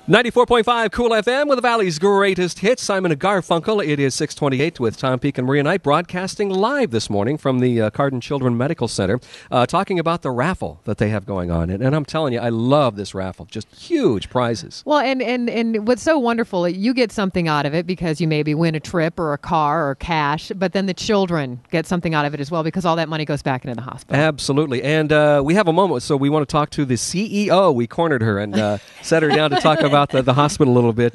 94.5 KOOL FM with the Valley's greatest hits. Simon and Garfunkel. It is 6:28 with Tom Peake and Maria Knight, broadcasting live this morning from the Cardon Children Medical Center, talking about the raffle that they have going on. And I'm telling you, I love this raffle. Just huge prizes. Well, and what's so wonderful, you get something out of it because you maybe win a trip or a car or cash, but then the children get something out of it as well because all that money goes back into the hospital. Absolutely. And we have a moment, so we want to talk to the CEO. We cornered her and set her down to talk about the hospital a little bit.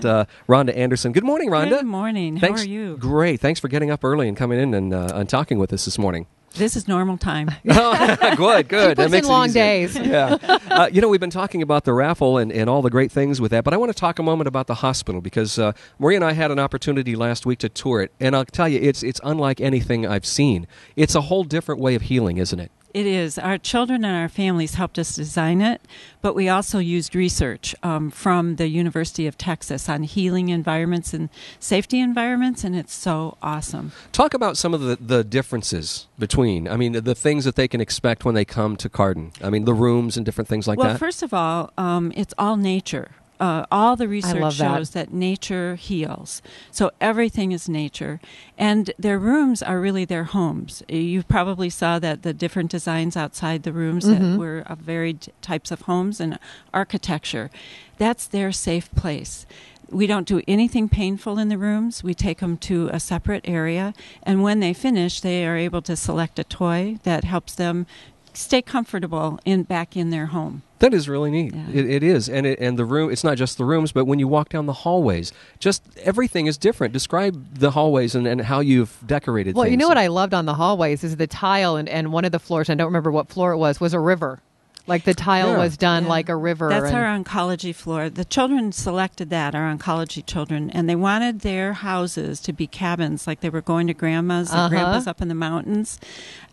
Rhonda Anderson. Good morning, Rhonda. Good morning. How are you? Great. Thanks for getting up early and coming in and talking with us this morning. This is normal time. Good. She puts in long days. Yeah. We've been talking about the raffle and all the great things with that, but I want to talk a moment about the hospital because Maria and I had an opportunity last week to tour it, and I'll tell you, it's unlike anything I've seen. It's a whole different way of healing, isn't it? It is. Our children and our families helped us design it, but we also used research from the University of Texas on healing environments and safety environments, and it's so awesome. Talk about some of the differences between, the things that they can expect when they come to Cardon. The rooms and different things like that. Well, first of all, it's all nature. All the research shows that nature heals. So everything is nature. And their rooms are really their homes. You probably saw that the different designs outside the rooms that were of varied types of homes and architecture. That's their safe place. We don't do anything painful in the rooms. We take them to a separate area. And when they finish, they are able to select a toy that helps them stay comfortable back in their home. That is really neat. Yeah. It is. And the room, it's not just the rooms, but when you walk down the hallways, just everything is different. Describe the hallways and how you've decorated Well, things. you know what I loved on the hallways is the tile and one of the floors, I don't remember what floor it was a river. Like the tile was done like a river. That's our oncology floor. The children selected that, our oncology children, and they wanted their houses to be cabins, like they were going to grandma's and grandpa's up in the mountains.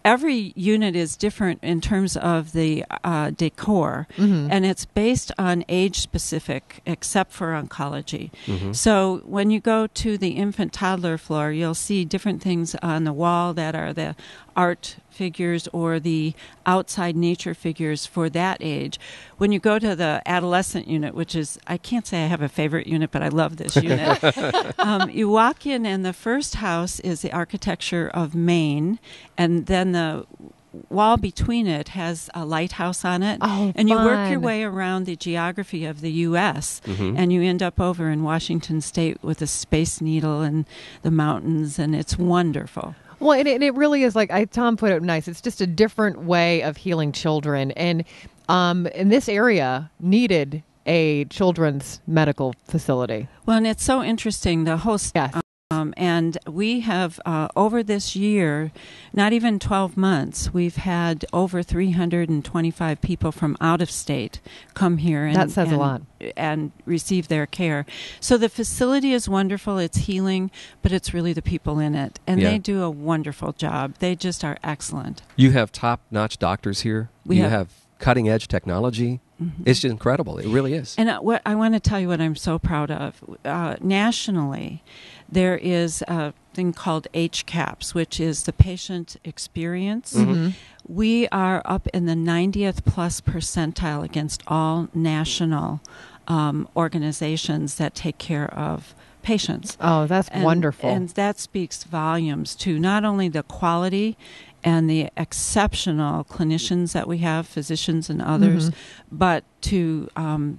Every unit is different in terms of the decor, and it's based on age specific, except for oncology. So when you go to the infant toddler floor, you'll see different things on the wall that are the art figures or the outside nature figures for that age. When you go to the adolescent unit, which is, I can't say I have a favorite unit, but I love this unit. You walk in and the first house is the architecture of Maine, and then the wall between it has a lighthouse on it. And you work your way around the geography of the U.S. And you end up over in Washington State with the Space Needle and the mountains, and it's wonderful. Well, and it really is like Tom put it nice. It's just a different way of healing children. And in this area needed a children's medical facility. Well, and it's so interesting. The whole and we have, over this year, not even 12 months, we've had over 325 people from out of state come here that says a lot. And receive their care. So the facility is wonderful. It's healing, but it's really the people in it. And they do a wonderful job. They just are excellent. You have top-notch doctors here. You have cutting-edge technology. It's just incredible. It really is. And what I want to tell you what I'm so proud of. Nationally, there is a thing called HCAHPS, which is the patient experience. We are up in the 90th plus percentile against all national organizations that take care of patients. Oh, that's wonderful. And that speaks volumes to not only the quality and the exceptional clinicians that we have, physicians and others, but to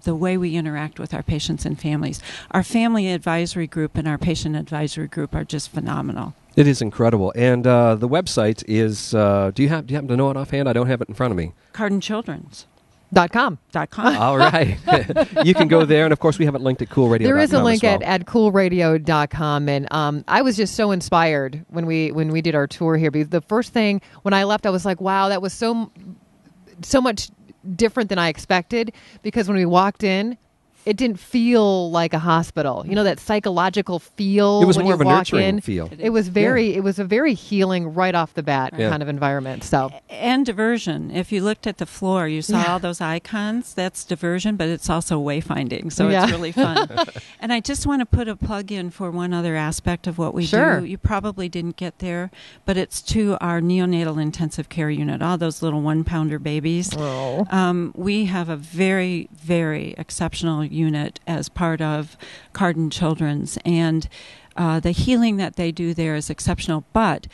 the way we interact with our patients and families. Our family advisory group and our patient advisory group are just phenomenal. It is incredible. And the website is, do you happen to know it offhand? I don't have it in front of me. CardonChildren's.com. All right. You can go there. And, of course, we have it linked at KOOLradio.com. There is a link well. at KOOLradio.com. And I was just so inspired when we did our tour here. Because the first thing, when I left, I was like, wow, that was so much different than I expected. Because when we walked in, it didn't feel like a hospital. You know, that psychological feel. It was when more you of a walk nurturing in. feel. It was it was a very healing right off the bat kind of environment. So and diversion. If you looked at the floor, you saw all those icons. That's diversion, but it's also wayfinding. So it's really fun. And I just want to put a plug in for one other aspect of what we do. You probably didn't get there, but it's to our neonatal intensive care unit. All those little 1-pounder babies. We have a very, very exceptional unit as part of Cardon Children's, and the healing that they do there is exceptional, but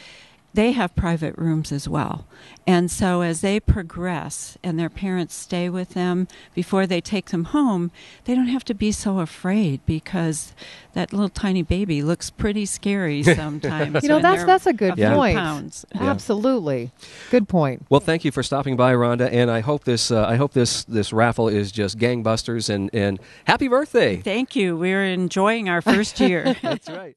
they have private rooms as well. And so as they progress and their parents stay with them before they take them home, they don't have to be so afraid, because that little tiny baby looks pretty scary sometimes. That's a good point. Pounds. Yeah. Absolutely. Good point. Well, thank you for stopping by, Rhonda, and I hope this raffle is just gangbusters, and happy birthday. Thank you. We're enjoying our first year. That's right.